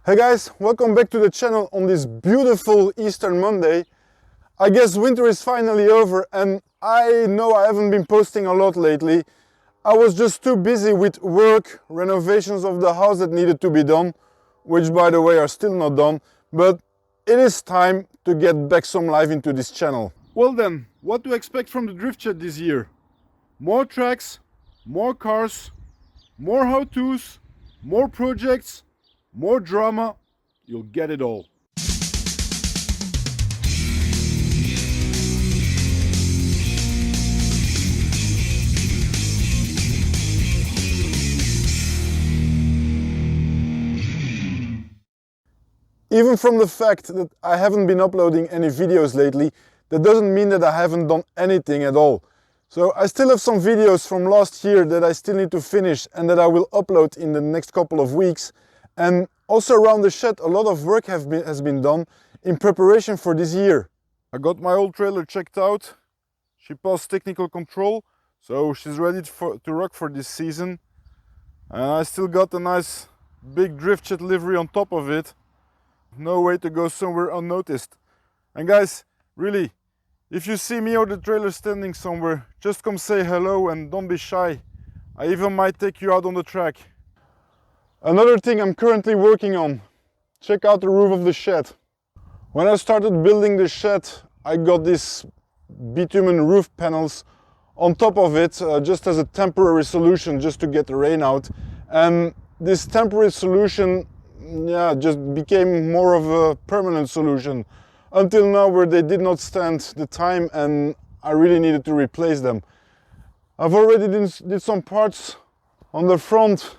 Hey guys, welcome back to the channel on this beautiful Easter Monday. I guess winter is finally over and I know I haven't been posting a lot lately. I was just too busy with work, renovations of the house that needed to be done, which by the way are still not done, but it is time to get back some life into this channel. Well then, what to expect from the Driftshed this year? More tracks, more cars, more how-tos, more projects, more drama, you'll get it all. Even from the fact that I haven't been uploading any videos lately, that doesn't mean that I haven't done anything at all. So I still have some videos from last year that I still need to finish and that I will upload in the next couple of weeks. And also around the shed, a lot of work has been done in preparation for this year. I got my old trailer checked out. She passed technical control, so she's ready to rock for this season. And I still got a nice big Driftshed livery on top of it. No way to go somewhere unnoticed. And guys, really, if you see me or the trailer standing somewhere, just come say hello and don't be shy. I even might take you out on the track. Another thing I'm currently working on. Check out the roof of the shed. When I started building the shed, I got these bitumen roof panels on top of it, just as a temporary solution, just to get the rain out. And this temporary solution, just became more of a permanent solution. Until now, where they did not stand the time and I really needed to replace them. I've already did some parts on the front.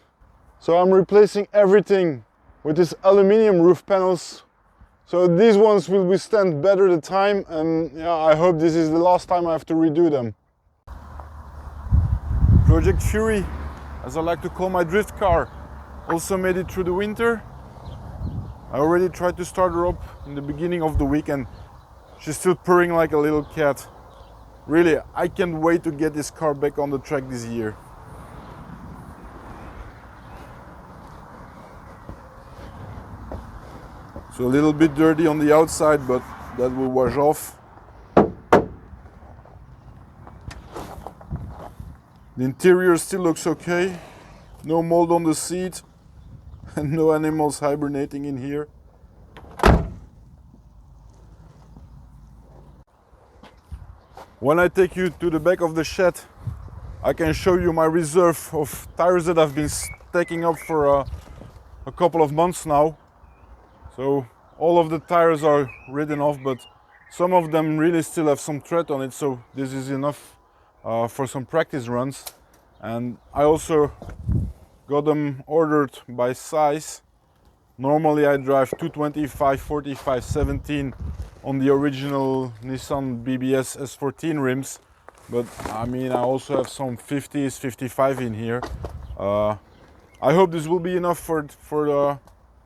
So I'm replacing everything with these aluminium roof panels. So these ones will withstand better the time, and I hope this is the last time I have to redo them. Project Fury, as I like to call my drift car, also made it through the winter. I already tried to start her up in the beginning of the week and she's still purring like a little cat. Really, I can't wait to get this car back on the track this year. So a little bit dirty on the outside, but that will wash off. The interior still looks okay. No mold on the seat and no animals hibernating in here. When I take you to the back of the shed, I can show you my reserve of tires that I've been stacking up for a couple of months now. So all of the tires are ridden off, but some of them really still have some tread on it, so this is enough for some practice runs. And I also got them ordered by size. Normally I drive 225, 45, 17 on the original Nissan BBS S14 rims, but I mean I also have some 50s, 55 in here. I hope this will be enough for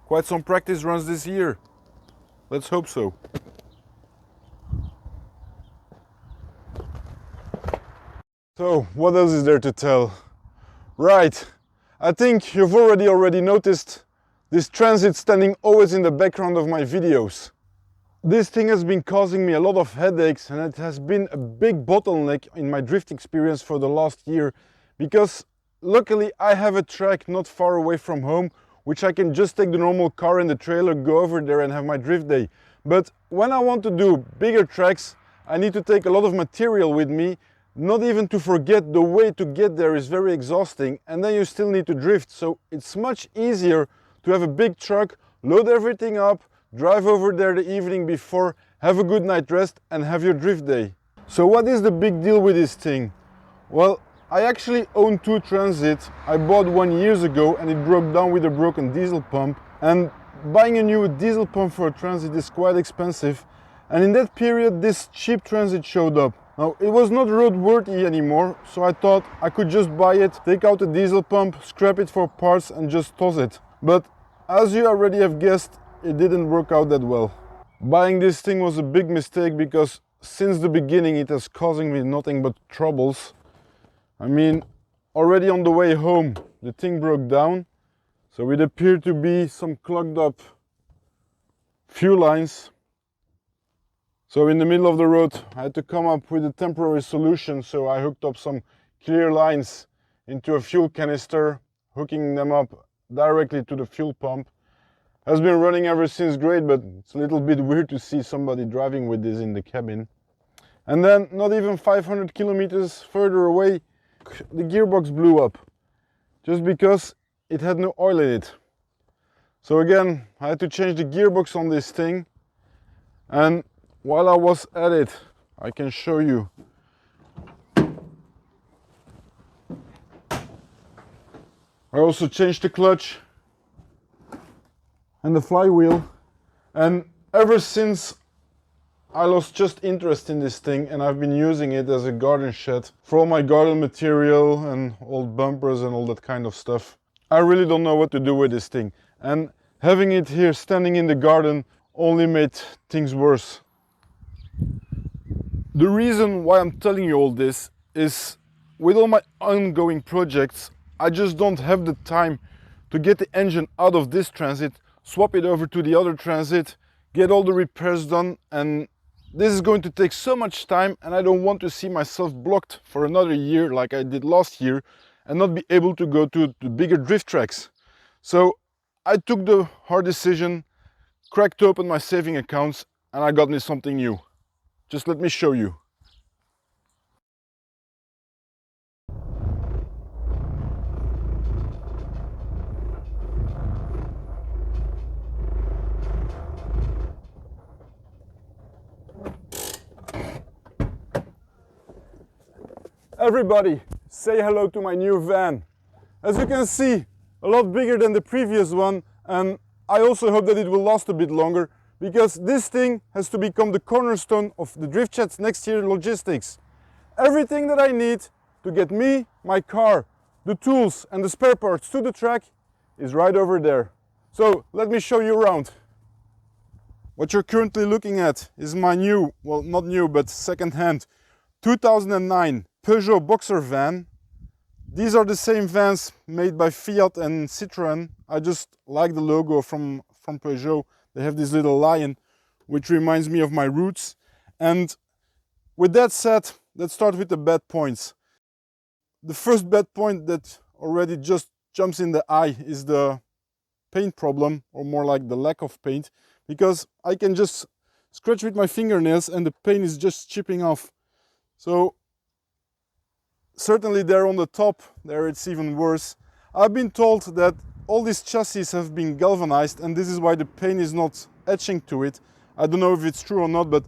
quite some practice runs this year. Let's hope so. So, what else is there to tell? Right, I think you've already noticed this transit standing always in the background of my videos. This thing has been causing me a lot of headaches and it has been a big bottleneck in my drift experience for the last year, because luckily I have a track not far away from home which I can just take the normal car and the trailer, go over there and have my drift day. But when I want to do bigger tracks, I need to take a lot of material with me, not even to forget the way to get there is very exhausting, and then you still need to drift. So it's much easier to have a big truck, load everything up, drive over there the evening before, have a good night rest and have your drift day. So what is the big deal with this thing? Well, I actually own two Transit. I bought one years ago and it broke down with a broken diesel pump, and buying a new diesel pump for a Transit is quite expensive, and in that period this cheap Transit showed up. Now it was not roadworthy anymore, so I thought I could just buy it, take out the diesel pump, scrap it for parts and just toss it. But as you already have guessed, it didn't work out that well. Buying this thing was a big mistake because since the beginning it has causing me nothing but troubles. I mean, already on the way home the thing broke down. So it appeared to be some clogged up fuel lines. So in the middle of the road, I had to come up with a temporary solution. So I hooked up some clear lines into a fuel canister, hooking them up directly to the fuel pump. Has been running ever since, great, but it's a little bit weird to see somebody driving with this in the cabin. And then, not even 500 kilometers further away, the gearbox blew up, just because it had no oil in it. So again, I had to change the gearbox on this thing, and while I was at it, I can show you. I also changed the clutch and the flywheel, and ever since I lost just interest in this thing, and I've been using it as a garden shed for all my garden material and old bumpers and all that kind of stuff. I really don't know what to do with this thing, and having it here standing in the garden only made things worse. The reason why I'm telling you all this is, with all my ongoing projects, I just don't have the time to get the engine out of this transit, swap it over to the other transit, get all the repairs done, and this is going to take so much time, and I don't want to see myself blocked for another year like I did last year and not be able to go to the bigger drift tracks. So I took the hard decision, cracked open my saving accounts, and I got me something new. Just let me show you. Everybody, say hello to my new van. As you can see, a lot bigger than the previous one, and I also hope that it will last a bit longer, because this thing has to become the cornerstone of the Driftshed's next year logistics. Everything that I need to get me, my car, the tools and the spare parts to the track is right over there. So let me show you around. What you're currently looking at is my new, well, not new, but second-hand 2009 Peugeot Boxer van. These are the same vans made by Fiat and Citroën. I just like the logo from Peugeot. They have this little lion, which reminds me of my roots. And with that said, let's start with the bad points. The first bad point that already just jumps in the eye is the paint problem, or more like the lack of paint, because I can just scratch with my fingernails and the paint is just chipping off. So certainly there on the top, there it's even worse. I've been told that all these chassis have been galvanized, and this is why the paint is not etching to it. I don't know if it's true or not, but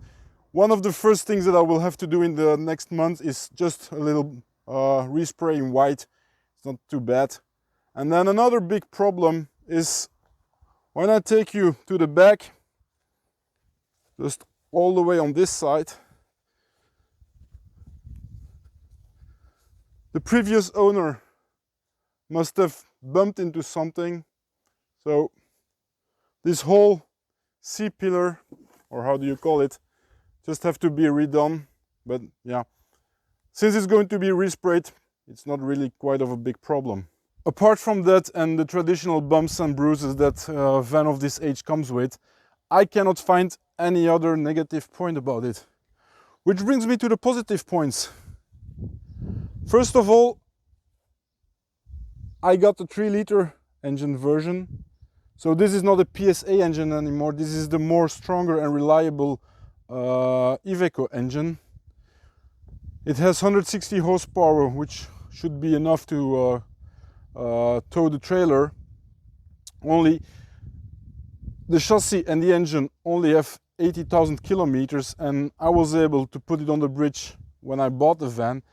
one of the first things that I will have to do in the next month is just a little respray in white. It's not too bad. And then another big problem is when I take you to the back, just all the way on this side, the previous owner must have bumped into something. So this whole C-pillar, or how do you call it, just have to be redone. But yeah, since it's going to be resprayed, it's not really quite of a big problem. Apart from that and the traditional bumps and bruises that a van of this age comes with, I cannot find any other negative point about it. Which brings me to the positive points. First of all, I got the 3-liter engine version. So this is not a PSA engine anymore. This is the more stronger and reliable Iveco engine. It has 160 horsepower, which should be enough to tow the trailer. Only the chassis and the engine only have 80,000 kilometers, and I was able to put it on the bridge when I bought the van.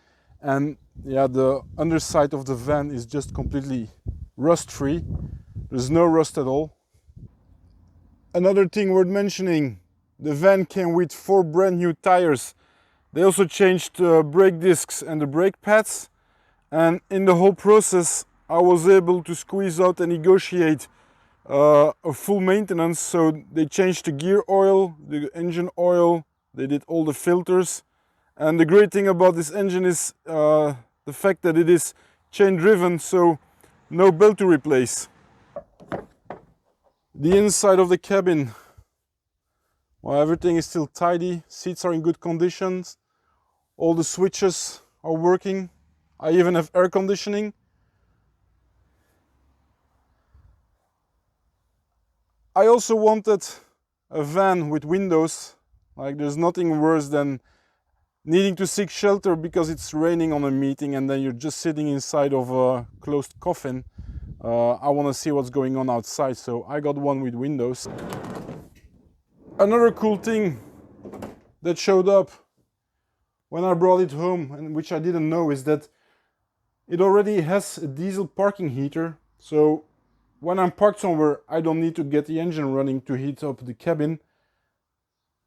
And yeah, the underside of the van is just completely rust free. There's no rust at all. Another thing worth mentioning, the van came with 4 brand new tires. They also changed the brake discs and the brake pads, and in the whole process I was able to squeeze out and negotiate a full maintenance. So they changed the gear oil, the engine oil, they did all the filters. And the great thing about this engine is the fact that it is chain driven, so no belt to replace. The inside of the cabin, well, everything is still tidy, seats are in good conditions, all the switches are working, I even have air conditioning. I also wanted a van with windows. Like, there's nothing worse than needing to seek shelter because it's raining on a meeting and then you're just sitting inside of a closed coffin. I want to see what's going on outside, so I got one with windows. Another cool thing that showed up when I brought it home, and which I didn't know, is that it already has a diesel parking heater. So when I'm parked somewhere, I don't need to get the engine running to heat up the cabin.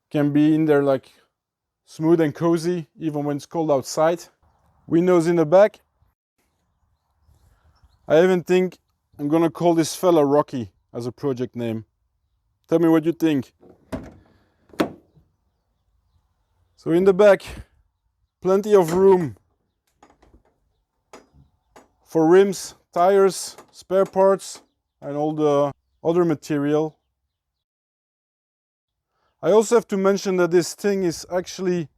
Can be in there like smooth and cozy, even when it's cold outside. Windows in the back. I even think I'm gonna call this fella Rocky as a project name. Tell me what you think. So in the back, plenty of room for rims, tires, spare parts, and all the other material. I also have to mention that this thing is actually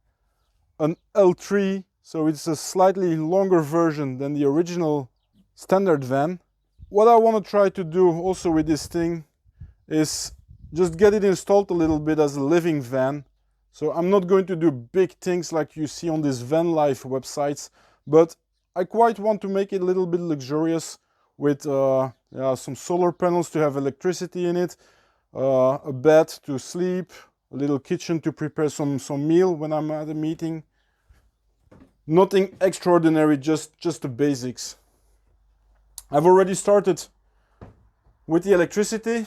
an L3, so it's a slightly longer version than the original standard van. What I want to try to do also with this thing is just get it installed a little bit as a living van. So I'm not going to do big things like you see on these van life websites, but I quite want to make it a little bit luxurious with some solar panels to have electricity in it, a bed to sleep, a little kitchen to prepare some meal when I'm at a meeting. Nothing extraordinary, just the basics. I've already started with the electricity.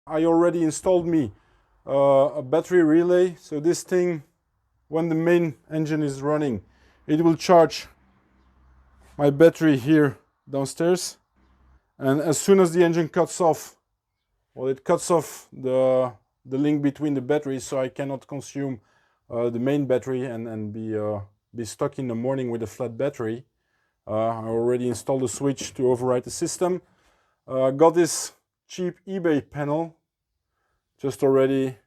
I already installed me a battery relay, so this thing, when the main engine is running, it will charge my battery here downstairs, and as soon as the engine cuts off, well, it cuts off the link between the batteries, so I cannot consume the main battery and be stuck in the morning with a flat battery. I already installed a switch to override the system. Got this cheap eBay panel, just already.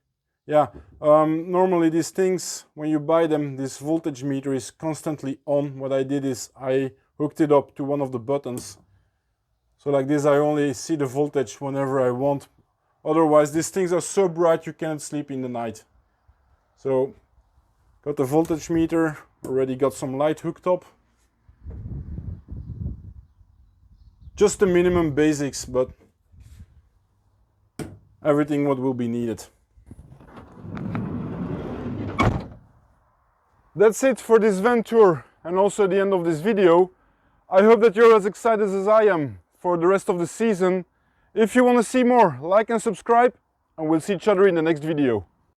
Yeah, normally these things, when you buy them, this voltage meter is constantly on. What I did is I hooked it up to one of the buttons. So like this, I only see the voltage whenever I want. Otherwise, these things are so bright you can't sleep in the night. So, got the voltage meter, already got some light hooked up. Just the minimum basics, but everything what will be needed. That's it for this van tour and also the end of this video. I hope that you're as excited as I am for the rest of the season. If you want to see more, like and subscribe, and we'll see each other in the next video.